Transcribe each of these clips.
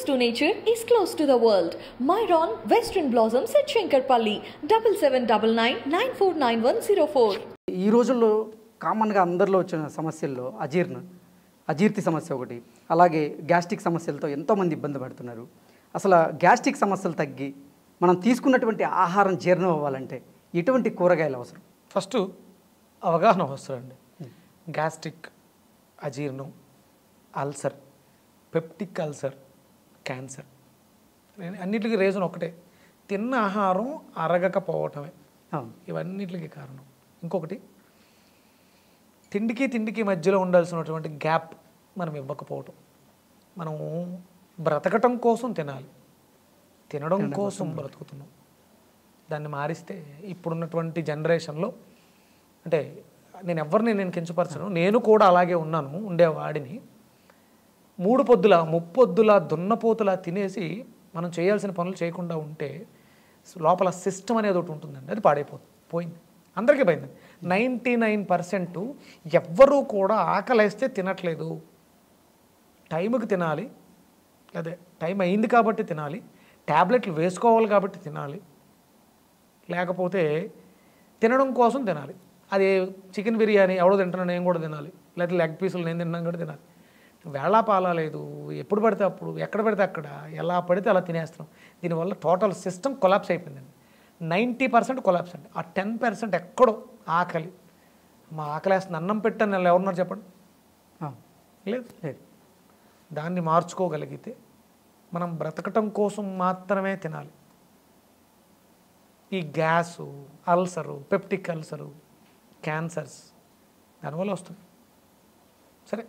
to nature is close to the world. Myron Western Blossoms at Shankarpalli 7799949104. ఈ రోజుల్లో కామన్గా అందరిలో వచ్చిన సమస్యల్లో అజీర్తి సమస్య ఒకటి, అలాగే గ్యాస్ట్రిక్ సమస్యలతో ఎంతోమంది ఇబ్బంది పడుతున్నారు. అసలు గ్యాస్ట్రిక్ సమస్యలు తగ్గి మనం తీసుకున్నటువంటి ఆహారం జీర్ణం అవ్వాలంటే ఎటువంటి కూరగాయలు అవసరం? ఫస్ట్ అవగాహన అవసరం. గ్యాస్ట్రిక్, అజీర్ణం, అల్సర్, పెప్టిక్ అల్సర్, క్యాన్సర్ అన్నిటికీ రీజన్ ఒకటే, తిన్న ఆహారం అరగకపోవటమే. ఇవన్నిటికి కారణం. ఇంకొకటి, తిండికి మధ్యలో ఉండాల్సినటువంటి గ్యాప్ మనం ఇవ్వకపోవటం. మనము బ్రతకటం కోసం తినాలి, తినడం కోసం బ్రతుకుతున్నాం. దాన్ని మారిస్తే ఇప్పుడున్నటువంటి జనరేషన్లో, అంటే నేను కించపరచను, నేను కూడా అలాగే ఉండేవాడిని. 3 పొద్దుల ముప్పొద్దుల దున్నపోతులా తినేసి మనం చేయాల్సిన పనులు చేయకుండా ఉంటే లోపల సిస్టమ్ అనేది ఒకటి ఉంటుందండి, అది పోయింది. అందరికీ పోయింది. 99% ఎవ్వరూ కూడా ఆకలేస్తే తినట్లేదు. టైంకి తినాలి, అదే టైం అయింది కాబట్టి తినాలి, ట్యాబ్లెట్లు వేసుకోవాలి కాబట్టి తినాలి, లేకపోతే తినడం కోసం తినాలి. అది చికెన్ బిర్యానీ ఎవడో తింటున్నాను నేను కూడా తినాలి, లేకపోతే లెగ్ పీసులు నేను తిన్నాను కూడా తినాలి. వేళాపాలా లేదు, ఎప్పుడు పడితే అప్పుడు, ఎక్కడ పడితే అక్కడ, ఎలా పడితే అలా తినేస్తున్నాం. దీనివల్ల టోటల్ సిస్టమ్ కొలాప్స్ అయిపోయిందండి. 90% కొలాప్స్ అండి. ఆ 10% ఎక్కడో ఆకలి, మా ఆకలేస్తుంది, అన్నం పెట్టని నెల ఎవరున్నారు చెప్పండి? లేదు. దాన్ని మార్చుకోగలిగితే మనం బ్రతకటం కోసం మాత్రమే తినాలి. ఈ gas, ulcer, peptic ulcer, cancers దానివల్ల వస్తుంది. సరే,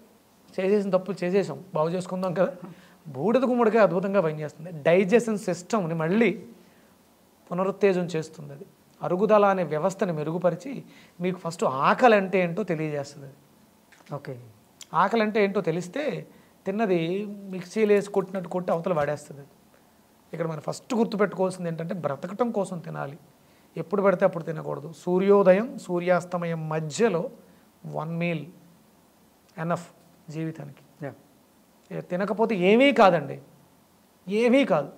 చేసేసిన తప్పులు చేసేసాం, బాగు చేసుకుందాం కదా. బూడిద గుమ్మడిగా అద్భుతంగా పనిచేస్తుంది. డైజెషన్ సిస్టమ్ని మళ్ళీ పునరుత్తేజం చేస్తుంది. అది అరుగుదల అనే వ్యవస్థని మెరుగుపరిచి మీకు ఫస్ట్ ఆకలి అంటే ఏంటో తెలియజేస్తుంది. అది ఓకే, ఆకలి అంటే ఏంటో తెలిస్తే తిన్నది మిక్సీలో వేసి కొట్టినట్టు కొట్టి అవతల వాడేస్తుంది. ఇక్కడ మనం ఫస్ట్ గుర్తుపెట్టుకోవాల్సింది ఏంటంటే బ్రతకటం కోసం తినాలి, ఎప్పుడు పడితే అప్పుడు తినకూడదు. సూర్యోదయం సూర్యాస్తమయం మధ్యలో 1 మీల్ ఎనఫ్ జీవితానికి. తినకపోతే ఏమీ కాదండి, ఏమీ కాదు.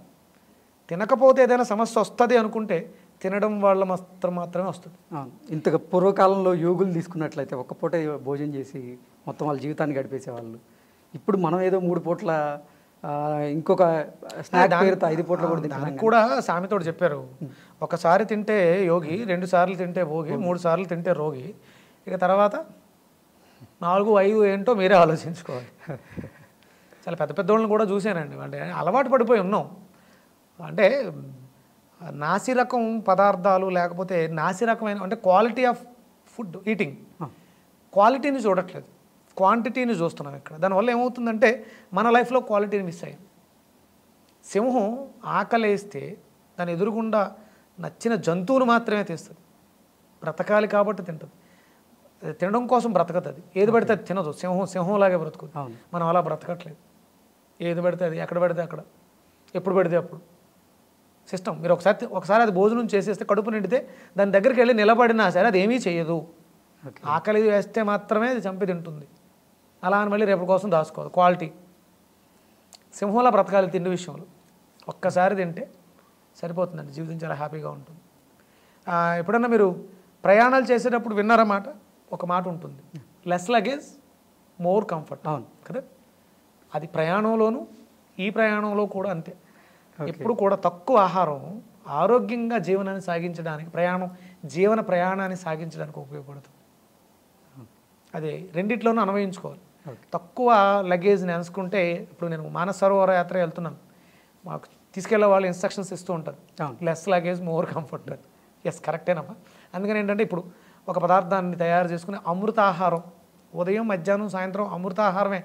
తినకపోతే ఏదైనా సమస్య వస్తుంది అనుకుంటే తినడం వాళ్ళ మాత్రమే వస్తుంది. ఇంతగా పూర్వకాలంలో యోగులు తీసుకున్నట్లయితే ఒక్క పూట భోజనం చేసి మొత్తం వాళ్ళ జీవితాన్ని గడిపేసేవాళ్ళు. ఇప్పుడు మనం ఏదో 3 పూట్ల ఇంకొక స్నాక్ పేరుతో 5 పూట్ల కూడా దానికి కూడా సామెతోడు చెప్పారు, ఒకసారి తింటే యోగి, 2 సార్లు తింటే భోగి, 3 సార్లు తింటే రోగి, ఇక తర్వాత 4, 5 ఏంటో మీరే ఆలోచించుకోవాలి. చాలా పెద్ద వాళ్ళని కూడా చూశానండి, అంటే అలవాటు పడిపోయి ఉన్నాం. అంటే నాసిరకం పదార్థాలు, లేకపోతే నాసిరకమైన, అంటే క్వాలిటీ ఆఫ్ ఫుడ్ ఈటింగ్, క్వాలిటీని చూడట్లేదు, క్వాంటిటీని చూస్తున్నాం ఇక్కడ. దానివల్ల ఏమవుతుందంటే మన లైఫ్లో క్వాలిటీని మిస్ అయ్యాం. సింహం ఆకలేస్తే దాని ఎదురుగుండా నచ్చిన జంతువును మాత్రమే తీస్తుంది. బ్రతకాలి కాబట్టి తింటుంది, తినడం కోసం బ్రతకదు. అది ఏది పడితే అది తినదు. సింహంలాగే బ్రతుకుతుంది. మనం అలా బ్రతకట్లేదు. ఏది పడితే అది, ఎక్కడ పడితే అక్కడ, ఎప్పుడు పడితే అప్పుడు సిస్టమ్. మీరు ఒకసారి అది భోజనం చేసేస్తే, కడుపు నిండితే దాని దగ్గరికి వెళ్ళి నిలబడినా సరే అది ఏమీ చేయదు. ఆకలి వేస్తే మాత్రమే అది చంపి తింటుంది. అలా అని మళ్ళీ రేపటి కోసం దాచుకోవాలి. క్వాలిటీ సింహంలా బ్రతకాలి తిండి విషయంలో. ఒక్కసారి తింటే సరిపోతుందండి, జీవితం చాలా హ్యాపీగా ఉంటుంది. ఎప్పుడన్నా మీరు ప్రయాణాలు చేసేటప్పుడు విన్నారన్నమాట, ఒక మాట ఉంటుంది, లెస్ లగేజ్ మోర్ కంఫర్ట్. అవును కదా, అది ప్రయాణంలోనూ ఈ ప్రయాణంలో కూడా అంతే. ఎప్పుడు కూడా తక్కువ ఆహారం ఆరోగ్యంగా జీవనాన్ని సాగించడానికి, జీవన ప్రయాణాన్ని సాగించడానికి ఉపయోగపడుతుంది. అది రెండిట్లోనూ అన్వయించుకోవాలి. తక్కువ లగేజ్ని అనుకుంటే, ఇప్పుడు నేను మానస సరోవర యాత్ర వెళ్తున్నాను, మాకు తీసుకెళ్ళే వాళ్ళు ఇన్స్ట్రక్షన్స్ ఇస్తూ ఉంటారు, less luggage more comfort. Yes, కరెక్టేనమ్మా. అందుకని ఏంటంటే ఇప్పుడు ఒక పదార్థాన్ని తయారు చేసుకుని అమృతాహారం, ఉదయం మధ్యాహ్నం సాయంత్రం అమృతాహారమే.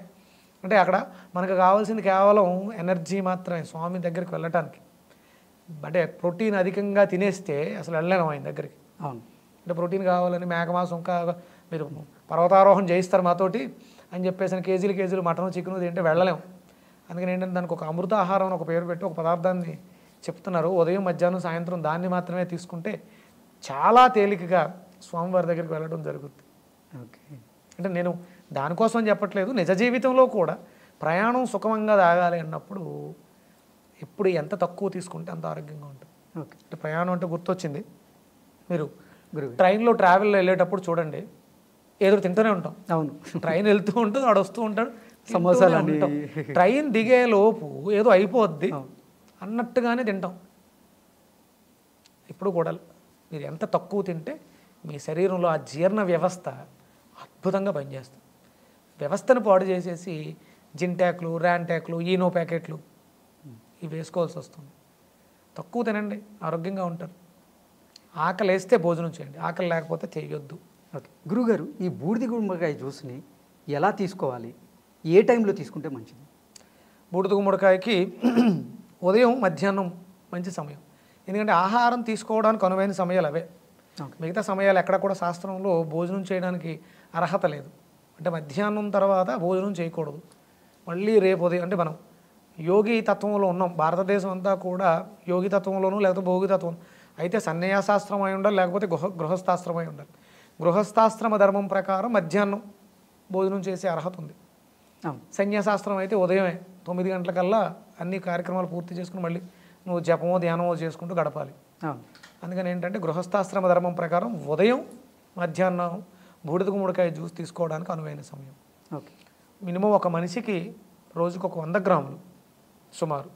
అంటే అక్కడ మనకు కావాల్సింది కేవలం ఎనర్జీ మాత్రమే, స్వామి దగ్గరికి వెళ్ళటానికి. అంటే ప్రోటీన్ అధికంగా తినేస్తే అసలు వెళ్ళలేము ఆయన దగ్గరికి. అవును, అంటే ప్రోటీన్ కావాలని మేకమాసం, ఇంకా మీరు పర్వతారోహణ చేయిస్తారు మాతోటి అని చెప్పేసి కేజీలు మటన్ చికెన్ తింటే వెళ్ళలేము. అందుకని ఏంటంటే దానికి ఒక అమృత ఆహారం అని ఒక పేరు పెట్టి ఒక పదార్థాన్ని చెప్తున్నారు. ఉదయం మధ్యాహ్నం సాయంత్రం దాన్ని మాత్రమే తీసుకుంటే చాలా తేలికగా స్వామివారి దగ్గరికి వెళ్ళడం జరుగుతుంది. ఓకే, అంటే నేను దానికోసం చెప్పట్లేదు, నిజ జీవితంలో కూడా ప్రయాణం సుఖమంగా సాగాలి అన్నప్పుడు ఎప్పుడు ఎంత తక్కువ తీసుకుంటే అంత ఆరోగ్యంగా ఉంటుంది. ఓకే. అంటే ప్రయాణం అంటే గుర్తొచ్చింది, మీరు గురువు. ట్రైన్లో ట్రావెల్లో వెళ్ళేటప్పుడు చూడండి, ఏదో తింటూనే ఉంటాం. అవును. ట్రైన్ వెళ్తూ ఉంటుంది, వాడు వస్తూ ఉంటాడు, సమోసాలు తింటూనే ఉంటాం. ట్రైన్ దిగే లోపు ఏదో అయిపోద్ది అన్నట్టుగానే తింటాం. ఇప్పుడు కూడా మీరు ఎంత తక్కువ తింటే మీ శరీరంలో ఆ జీర్ణ వ్యవస్థ అద్భుతంగా పనిచేస్తుంది. వ్యవస్థను పాడు చేసేసి జింటాక్లు, ర్యాంటాక్లు, ఈనో ప్యాకెట్లు ఇవి వేసుకోవాల్సి వస్తుంది. తక్కువ తినండి, ఆరోగ్యంగా ఉంటారు. ఆకలి వేస్తే భోజనం చేయండి, ఆకలి లేకపోతే చేయొద్దు. ఓకే గురుగారు, ఈ బూడిద గుమ్మడికాయ జ్యూస్ని ఎలా తీసుకోవాలి, ఏ టైంలో తీసుకుంటే మంచిది? బూడిద గుమ్మడికాయకి ఉదయం మధ్యాహ్నం మంచి సమయం. ఎందుకంటే ఆహారం తీసుకోవడానికి అనువైన సమయాలు అవే. మిగతా సమయాలు ఎక్కడ కూడా శాస్త్రంలో భోజనం చేయడానికి అర్హత లేదు. అంటే మధ్యాహ్నం తర్వాత భోజనం చేయకూడదు. మళ్ళీ రేపు ఉదయం, అంటే మనం యోగి తత్వంలో ఉన్నాం, భారతదేశం అంతా కూడా యోగి తత్వంలోనూ లేకపోతే భోగి తత్వం. అయితే సన్యాసాస్త్రం అయి ఉండాలి, లేకపోతే గృహస్థాశ్రమం అయి ఉండాలి. గృహస్థాశ్రమ ధర్మం ప్రకారం మధ్యాహ్నం భోజనం చేసే అర్హత ఉంది. సన్యాసాస్త్రం అయితే ఉదయమే 9 గంటలకల్లా అన్ని కార్యక్రమాలు పూర్తి చేసుకుని మళ్ళీ నువ్వు జపమో ధ్యానమో చేసుకుంటూ గడపాలి. అందుకని ఏంటంటే గృహస్థాశ్రమ ధర్మం ప్రకారం ఉదయం మధ్యాహ్నం బూడిద గుమ్మడికాయ జ్యూస్ తీసుకోవడానికి అనువైన సమయం. ఓకే. మినిమం ఒక మనిషికి రోజుకు ఒక 100 గ్రాములు సుమారు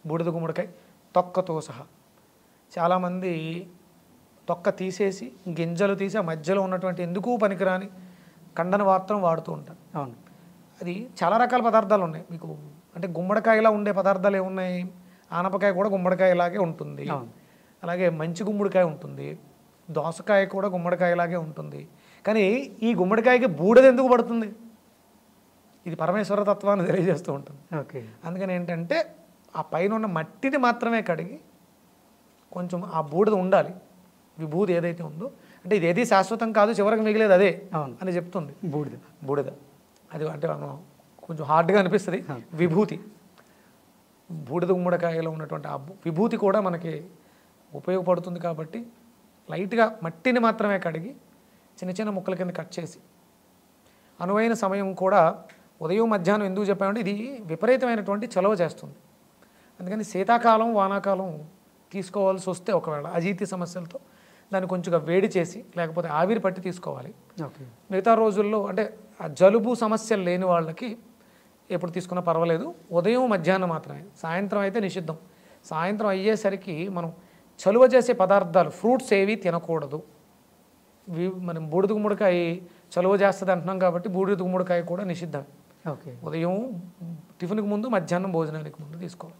బూడిద గుమ్మడికాయ తొక్కతో సహా. చాలామంది తొక్క తీసేసి గింజలు తీసి ఆ మధ్యలో ఉన్నటువంటి ఎందుకు పనికిరాని కండను మాత్రం వాడుతూ ఉంటారు. అవును. అది చాలా రకాల పదార్థాలు ఉన్నాయి మీకు. అంటే గుమ్మడికాయలా ఉండే పదార్థాలు ఏమున్నాయి? ఆనపకాయ కూడా గుమ్మడికాయలాగే ఉంటుంది, అలాగే మంచి గుమ్మడికాయ ఉంటుంది, దోసకాయ కూడా గుమ్మడికాయలాగే ఉంటుంది. కానీ ఈ గుమ్మడికాయకి బూడిద ఎందుకు పడుతుంది? ఇది పరమేశ్వర తత్వాన్ని తెలియజేస్తూ ఉంటుంది. ఓకే. అందుకని ఏంటంటే ఆ పైన ఉన్న మట్టిని మాత్రమే కడిగి కొంచెం ఆ బూడిద ఉండాలి, విభూది ఏదైతే ఉందో. అంటే ఇది ఏది శాశ్వతం కాదు, చివరికి మిగిలేదు అదే అని చెప్తుంది బూడిద. అది అంటే మనం కొంచెం హార్డ్గా అనిపిస్తుంది. విభూతి, బూడిద గుమ్మడికాయలో ఉన్నటువంటి ఆ విభూతి కూడా మనకి ఉపయోగపడుతుంది. కాబట్టి లైట్గా మట్టిని మాత్రమే కడిగి చిన్న చిన్న ముక్కల కింద కట్ చేసి, అనువైన సమయం కూడా ఉదయం మధ్యాహ్నం. ఎందుకు చెప్పామంటే ఇది విపరీతమైనటువంటి చలవ చేస్తుంది. అందుకని శీతాకాలం వానాకాలం తీసుకోవాల్సి వస్తే ఒకవేళ అజీర్తి సమస్యలతో దాన్ని కొంచెంగా వేడి చేసి లేకపోతే ఆవిరి పట్టి తీసుకోవాలి. మిగతా రోజుల్లో అంటే ఆ జలుబు సమస్యలు లేని వాళ్ళకి ఎప్పుడు తీసుకున్నా పర్వాలేదు. ఉదయం మధ్యాహ్నం మాత్రమే, సాయంత్రం అయితే నిషిద్ధం. సాయంత్రం అయ్యేసరికి మనం చలువ చేసే పదార్థాలు ఫ్రూట్స్ ఏవి తినకూడదు. మనం బూడిద గుమ్మడికాయ చలువ చేస్తుంది అంటున్నాం కాబట్టి బూడిద గుమ్మడికాయ కూడా నిషిద్ధం. ఓకే. ఉదయం టిఫిన్కి ముందు, మధ్యాహ్నం భోజనానికి ముందు తీసుకోవాలి.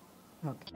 ఓకే.